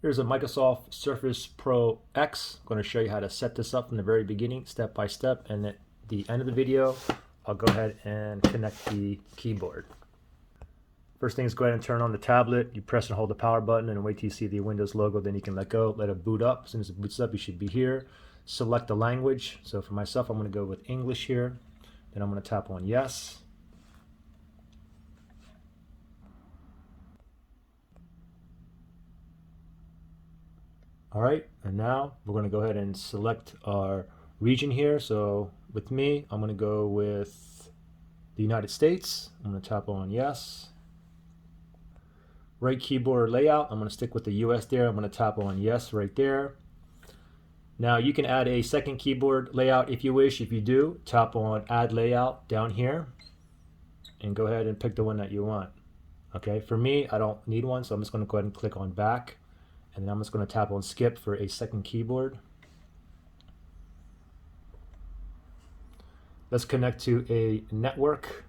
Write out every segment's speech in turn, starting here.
Here's a Microsoft Surface Pro X. I'm going to show you how to set this up from the very beginning, step by step, and at the end of the video, I'll go ahead and connect the keyboard. First thing is go ahead and turn on the tablet. You press and hold the power button and wait till you see the Windows logo, then you can let go, let it boot up. As soon as it boots up, you should be here. Select the language. So for myself, I'm going to go with English here. Then I'm going to tap on yes. All right, and now we're going to go ahead and select our region here. So with me, I'm going to go with the United States. I'm going to tap on yes. Right keyboard layout, I'm going to stick with the US there. I'm going to tap on yes right there. Now you can add a second keyboard layout if you wish. If you do, tap on add layout down here and go ahead and pick the one that you want. Okay, for me, I don't need one, so I'm just going to go ahead and click on back. And then I'm just going to tap on skip for a second keyboard. Let's connect to a network.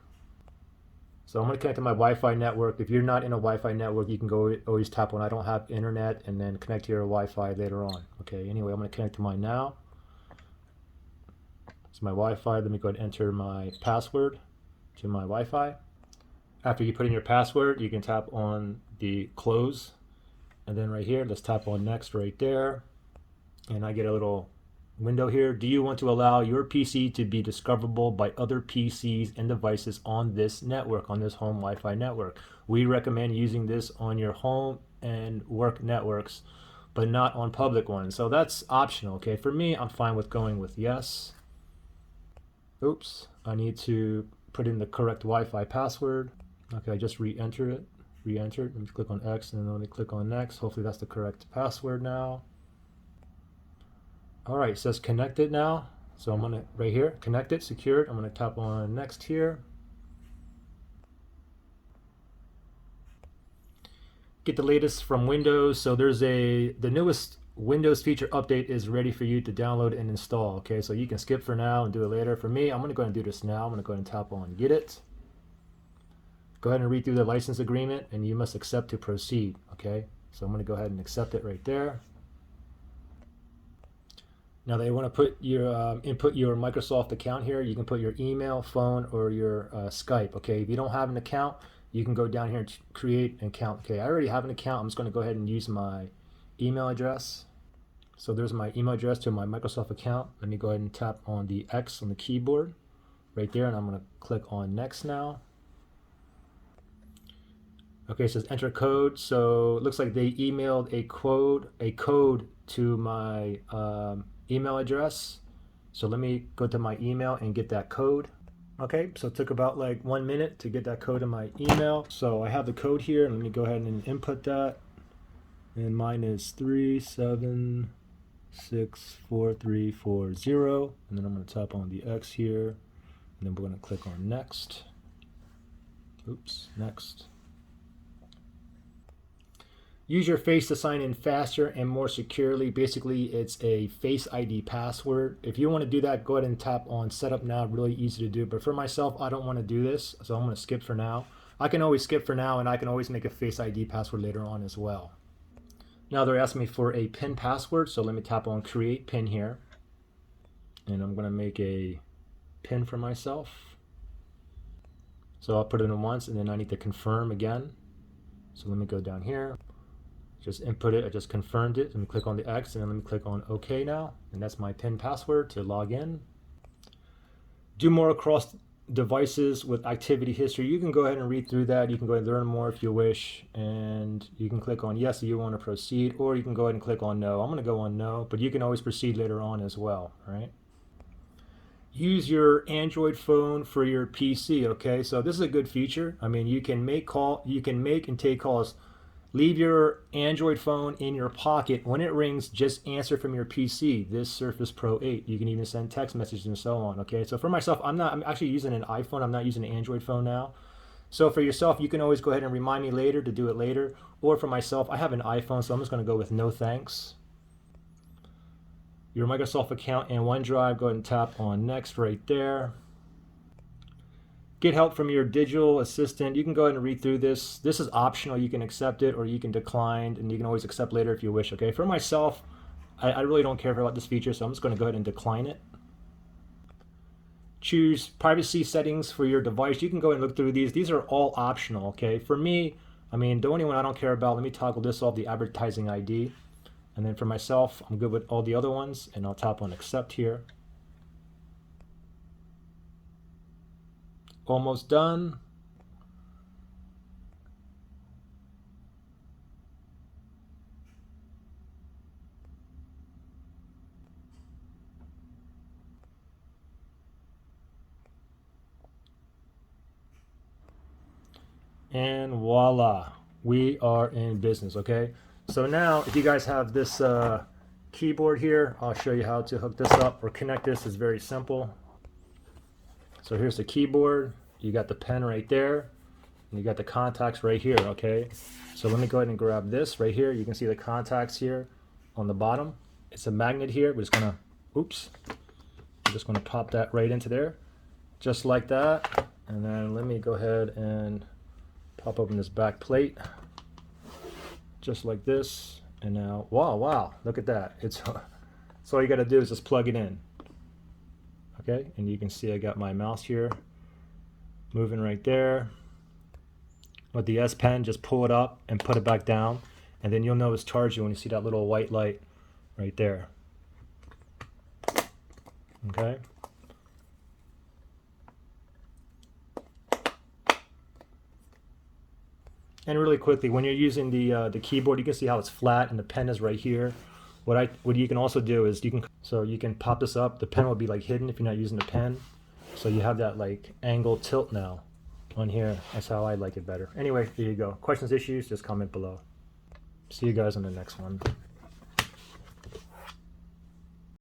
So I'm going to connect to my Wi-Fi network. If you're not in a Wi-Fi network, you can go always tap on I don't have internet and then connect to your Wi-Fi later on. Okay, anyway, I'm going to connect to mine now. It's my Wi-Fi. Let me go ahead and enter my password to my Wi-Fi. After you put in your password, you can tap on the close. And then right here, let's tap on next right there. And I get a little window here. Do you want to allow your PC to be discoverable by other PCs and devices on this network, on this home Wi-Fi network? We recommend using this on your home and work networks, but not on public ones. So that's optional, okay? For me, I'm fine with going with yes. Oops, I need to put in the correct Wi-Fi password. Okay, I just re-enter it. Re-entered. Let me click on X and then let me click on next. Hopefully that's the correct password now. All right, it says connected now. So I'm gonna right here, connected, secured. I'm gonna tap on next here. Get the latest from Windows. So there's the newest Windows feature update is ready for you to download and install. Okay, so you can skip for now and do it later. For me, I'm gonna go ahead and do this now. I'm gonna go ahead and tap on get it. Go ahead and read through the license agreement and you must accept to proceed. Okay, so I'm going to go ahead and accept it right there. Now they want to put your input your Microsoft account here. You can put your email, phone, or your Skype. Okay, if you don't have an account, you can go down here and create an account. Okay, I already have an account. I'm just going to go ahead and use my email address. So there's my email address to my Microsoft account. Let me go ahead and tap on the X on the keyboard right there, and I'm going to click on next now. Okay, it says enter code. So it looks like they emailed a code to my email address. So let me go to my email and get that code. Okay, so it took about like 1 minute to get that code in my email. So I have the code here. Let me go ahead and input that. And mine is 37643440. And then I'm going to tap on the X here. And then we're going to click on next. Oops, next. Use your face to sign in faster and more securely. Basically, it's a Face ID password. If you want to do that, go ahead and tap on Setup Now. Really easy to do. But for myself, I don't want to do this, so I'm going to skip for now. I can always skip for now, and I can always make a Face ID password later on as well. Now they're asking me for a PIN password, so let me tap on Create PIN here. And I'm going to make a PIN for myself. So I'll put it in once, and then I need to confirm again. So let me go down here. Just input it, I just confirmed it. Let me click on the X and then let me click on OK now. And that's my PIN password to log in. Do more across devices with activity history. You can go ahead and read through that. You can go ahead and learn more if you wish. And you can click on yes if you want to proceed, or you can go ahead and click on no. I'm going to go on no, but you can always proceed later on as well, right? Use your Android phone for your PC, okay? So this is a good feature. I mean, you can make and take calls. Leave your Android phone in your pocket. When it rings, just answer from your PC, this Surface Pro 8. You can even send text messages and so on, okay? So for myself, I'm actually using an iPhone. I'm not using an Android phone now. So for yourself, you can always go ahead and remind me later to do it later. Or for myself, I have an iPhone, so I'm just going to go with no thanks. Your Microsoft account and OneDrive, go ahead and tap on next right there. Get help from your digital assistant. You can go ahead and read through this. This is optional. You can accept it or you can decline, and you can always accept later if you wish. Okay. For myself, I really don't care about this feature, so I'm just going to go ahead and decline it. Choose privacy settings for your device. You can go and look through these. These are all optional. Okay. For me, I mean, the only one I don't care about, let me toggle this off, the advertising ID. And then for myself, I'm good with all the other ones, and I'll tap on accept here. Almost done. And voila, we are in business. Okay, so now if you guys have this keyboard here, I'll show you how to hook this up or connect this. It's very simple. So here's the keyboard, you got the pen right there, and you got the contacts right here. Okay, so let me go ahead and grab this right here. You can see the contacts here on the bottom. It's a magnet here. We're just gonna, oops, I'm just gonna pop that right into there, just like that. And then let me go ahead and pop open this back plate, just like this. And now, wow, look at that. It's so all you got to do is just plug it in. Okay, and you can see I got my mouse here moving right there. With the S Pen, just pull it up and put it back down, and then you'll know it's charging when you see that little white light right there. Okay. And really quickly, when you're using the keyboard, you can see how it's flat and the pen is right here. What you can also do is you can pop this up. The pen will be like hidden if you're not using the pen. So you have that like angle tilt now on here. That's how I like it better. Anyway, there you go. Questions, issues, just comment below. See you guys on the next one.